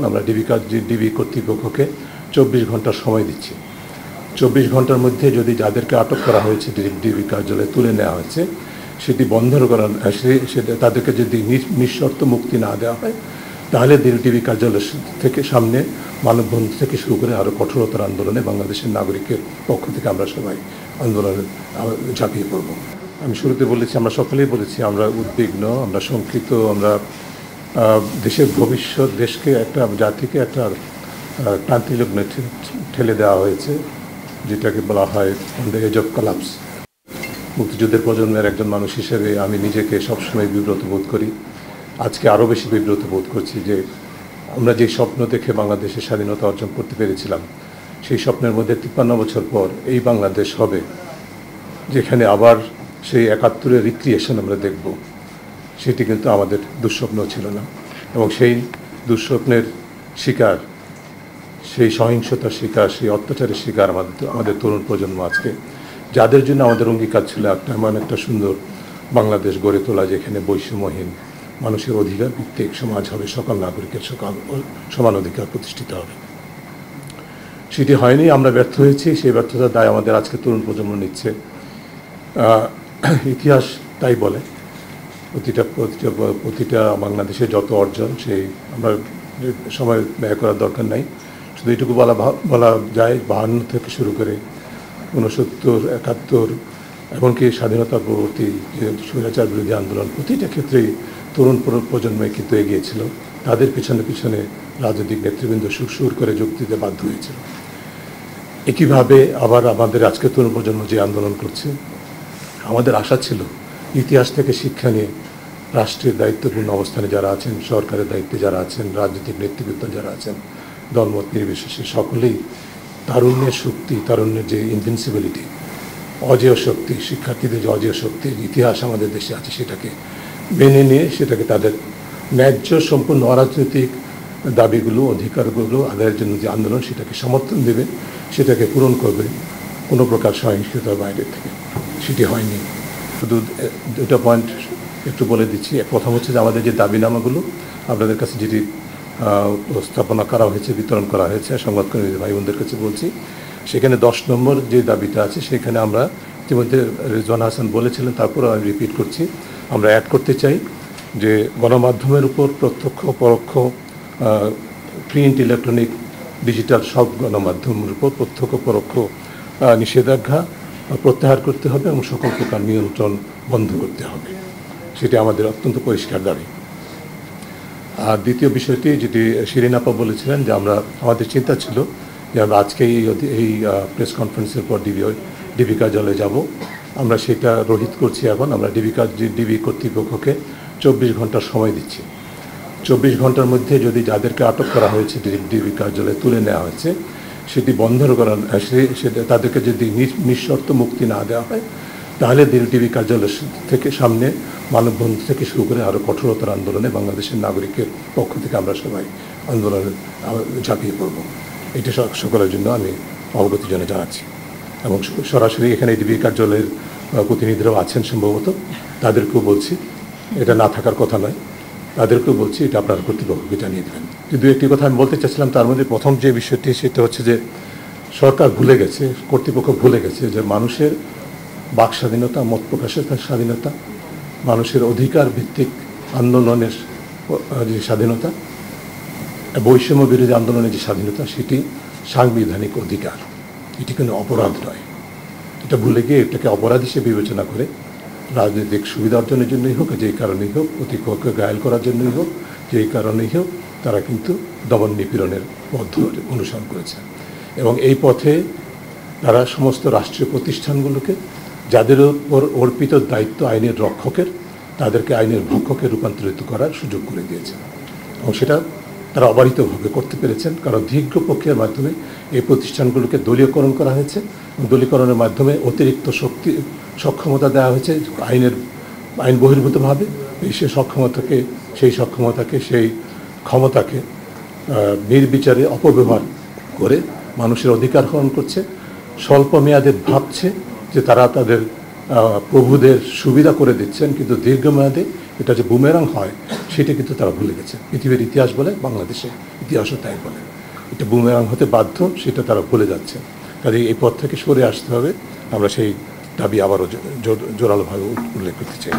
আমরা ডিবি কর্তৃপক্ষকে 24 ঘন্টার সময় দিচ্ছি। 24 ঘন্টার মধ্যে যদি যাদেরকে আটক করা হয়েছে ডিবি কার্যালয়ে তুলে নেওয়া হয়েছে সেটি বন্ধ করা, সেটা তাদেরকে যদি নিঃশর্ত মুক্তি না দেওয়া হয় তাহলে ডিবি কার্যালয় থেকে সামনে মানববন্ধন থেকে শুরু করে আরও কঠোরতর আন্দোলনে বাংলাদেশের নাগরিকের পক্ষ থেকে আমরা সবাই আন্দোলনে ঝাঁপিয়ে পড়ব। আমি শুরুতে বলেছি, আমরা সকলেই বলেছি আমরা উদ্বিগ্ন, আমরা শঙ্কিত, আমরা দেশের ভবিষ্যৎ, দেশকে একটা জাতিকে একটা ক্রান্তি লগ্নে ঠেলে দেওয়া হয়েছে, যেটাকে বলা হয় on the edge of collapse. মুক্তিযুদ্ধের প্রজন্মের একজন মানুষ হিসেবে আমি নিজেকে সবসময় বিব্রত বোধ করি। আজকে আরও বেশি বিব্রত বোধ করছি যে আমরা যে স্বপ্ন দেখে বাংলাদেশের স্বাধীনতা অর্জন করতে পেরেছিলাম, সেই স্বপ্নের মধ্যে 53 বছর পর এই বাংলাদেশ হবে যেখানে আবার সেই 71-এর রিক্রিয়েশন আমরা দেখব, সেটি কিন্তু আমাদের দুঃস্বপ্ন ছিল না। এবং সেই দুঃস্বপ্নের শিকার, সেই সহিংসতার শিকার, সেই অত্যাচারের শিকার আমাদের তরুণ প্রজন্ম আজকে, যাদের জন্য আমাদের অঙ্গীকার ছিল এমন একটা সুন্দর বাংলাদেশ গড়ে তোলা যেখানে বৈষম্যহীন মানুষের অধিকার ভিত্তিক সমাজ হবে, সকল নাগরিকের সমান অধিকার প্রতিষ্ঠিত হবে। সেটি হয়নি, আমরা ব্যর্থ হয়েছি। সেই ব্যর্থতার দায় আমাদের আজকে তরুণ প্রজন্ম নিচ্ছে। ইতিহাস তাই বলে, প্রতিটা বাংলাদেশের যত অর্জন, সেই আমরা সময় ব্যয় করার দরকার নাই। শুধু এটুকু বলা যায় 52 থেকে শুরু করে 69, 71, এমনকি স্বাধীনতার পরবর্তী যে স্বৈরাচার বিরোধী আন্দোলন, প্রতিটা ক্ষেত্রেই তরুণ প্রজন্মই কিন্তু এগিয়েছিল। তাদের পিছনে পিছনে রাজনৈতিক নেতৃবৃন্দ সুর করে যোগ দিতে বাধ্য হয়েছিল। একইভাবে আবার আমাদের আজকে তরুণ প্রজন্ম যে আন্দোলন করছে, আমাদের আশা ছিল ইতিহাস থেকে শিক্ষা নিয়ে রাষ্ট্রের দায়িত্বপূর্ণ অবস্থানে যারা আছেন, সরকারের দায়িত্বে যারা আছেন, রাজনৈতিক নেতৃবৃন্দ যারা আছেন, দলমত নির্বিশেষে সকলেই তারুণ্যের শক্তি, তারুণ্যের যে ইনভিনসিবিলিটি, অজেয় শক্তি, শিক্ষার্থীদের যে অজেয় শক্তির ইতিহাস আমাদের দেশে আছে, সেটাকে মেনে নিয়ে সেটাকে তাদের ন্যায্য সম্পূর্ণ অরাজনৈতিক দাবিগুলো, অধিকারগুলো আদায়ের জন্য যে আন্দোলন, সেটাকে সমর্থন দেবে, সেটাকে পূরণ করবে কোনো প্রকার সহিংসতার বাইরে থেকে। সেটি হয়নি। শুধু দুটো পয়েন্ট একটু বলে দিচ্ছি। প্রথম হচ্ছে যে আমাদের যে দাবিনামাগুলো আপনাদের কাছে যেটি উপস্থাপনা করা হয়েছে, বিতরণ করা হয়েছে, সংবাদকর্মী ভাই বোনদের কাছে বলছি, সেখানে 10 নম্বর যে দাবিটা আছে সেখানে আমরা ইতিমধ্যে রেজওয়ান হাসান বলেছিলেন, তারপরে আমি রিপিট করছি, আমরা অ্যাড করতে চাই যে গণমাধ্যমের উপর প্রত্যক্ষ পরোক্ষ প্রিন্ট, ইলেকট্রনিক, ডিজিটাল সব গণমাধ্যমের উপর প্রত্যক্ষ পরোক্ষ নিষেধাজ্ঞা প্রত্যাহার করতে হবে এবং সকল প্রকার নিয়ন্ত্রণ বন্ধ করতে হবে। সেটি আমাদের অত্যন্ত পরিষ্কার দাবি। আর দ্বিতীয় বিষয়টি যেটি শিরিন আপা বলেছিলেন যে আমাদের চিন্তা ছিল যে আমরা আজকে এই প্রেস কনফারেন্সের পর ডিবি কার্যালয়ে যাব। আমরা সেটা রোহিত করছি। এখন আমরা ডিবি কর্তৃপক্ষকে 24 ঘন্টার সময় দিচ্ছি। 24 ঘন্টার মধ্যে যদি যাদেরকে আটক করা হয়েছে ডিবি কার্যালয়ে তুলে নেওয়া হয়েছে সেটি বন্ধ করা, সেটা তাদেরকে যদি নিঃশর্ত মুক্তি না দেওয়া হয় তাহলে ডিবি কার্যালয় থেকে সামনে মানববন্ধন থেকে শুরু করে আরও কঠোরতর আন্দোলনে বাংলাদেশের নাগরিকের পক্ষ থেকে আমরা সবাই আন্দোলনে ঝাঁপিয়ে পড়ব। এটা সকলের জন্য আমি অবগতির জন্য জানাচ্ছি। এবং সরাসরি এখানে ডিবি কার্যালয়ের প্রতিনিধিরাও আছেন সম্ভবত, তাদেরকেও বলছি, এটা না থাকার কথা নয়, তাদেরকেও বলছি এটা আপনার কর্তৃপক্ষকে জানিয়ে দেবেন। দু একটি কথা আমি বলতে চাচ্ছিলাম, তার মধ্যে প্রথম যে বিষয়টি সেটা হচ্ছে যে সরকার ভুলে গেছে, কর্তৃপক্ষ ভুলে গেছে যে মানুষের বাক স্বাধীনতা, মত প্রকাশের স্বাধীনতা, মানুষের অধিকার ভিত্তিক আন্দোলনের যে স্বাধীনতা, বৈষম্য বিরোধী আন্দোলনের যে স্বাধীনতা, সেটি সাংবিধানিক অধিকার, এটি কোনো অপরাধ নয়। এটা ভুলে গিয়ে এটাকে অপরাধ হিসেবে বিবেচনা করে রাজনৈতিক সুবিধা অর্জনের জন্যই হোক, যেই কারণেই হোক, প্রতিপক্ষকে ঘায়েল করার জন্যই হোক, যেই কারণেই হোক, তারা কিন্তু দমন নিপীড়নের পথ অনুসরণ করেছে। এবং এই পথে তারা সমস্ত রাষ্ট্রীয় প্রতিষ্ঠানগুলোকে, যাদের উপর অর্পিত দায়িত্ব আইনের রক্ষকের, তাদেরকে আইনের ভক্ষকে রূপান্তরিত করার সুযোগ করে দিয়েছে। এবং সেটা তারা অবারিতভাবে করতে পেরেছেন, কারণ দীর্ঘ প্রক্রিয়ার মাধ্যমে এই প্রতিষ্ঠানগুলোকে দলীয়করণ করা হয়েছে। দলীয়করণের মাধ্যমে অতিরিক্ত সক্ষমতা দেওয়া হয়েছে আইন বহির্ভূতভাবে। সেই ক্ষমতাকে নির্বিচারে অপব্যবহার করে মানুষের অধিকার হরণ করছে। স্বল্প মেয়াদে ভাবছে যে তারা তাদের প্রভুদের সুবিধা করে দিচ্ছেন, কিন্তু দীর্ঘমেয়াদে এটা যে বুমেরাং হয় সেটা কিন্তু তারা ভুলে গেছে। পৃথিবীর ইতিহাস বলে, বাংলাদেশের ইতিহাসও তাই বলে, এটা বুমেরাং হতে বাধ্য, সেটা তারা ভুলে যাচ্ছে। কাজে এই পথ থেকে সরে আসতে হবে। আমরা সেই দাবি আবারও জোরালোভাবে উল্লেখ করতে চাই।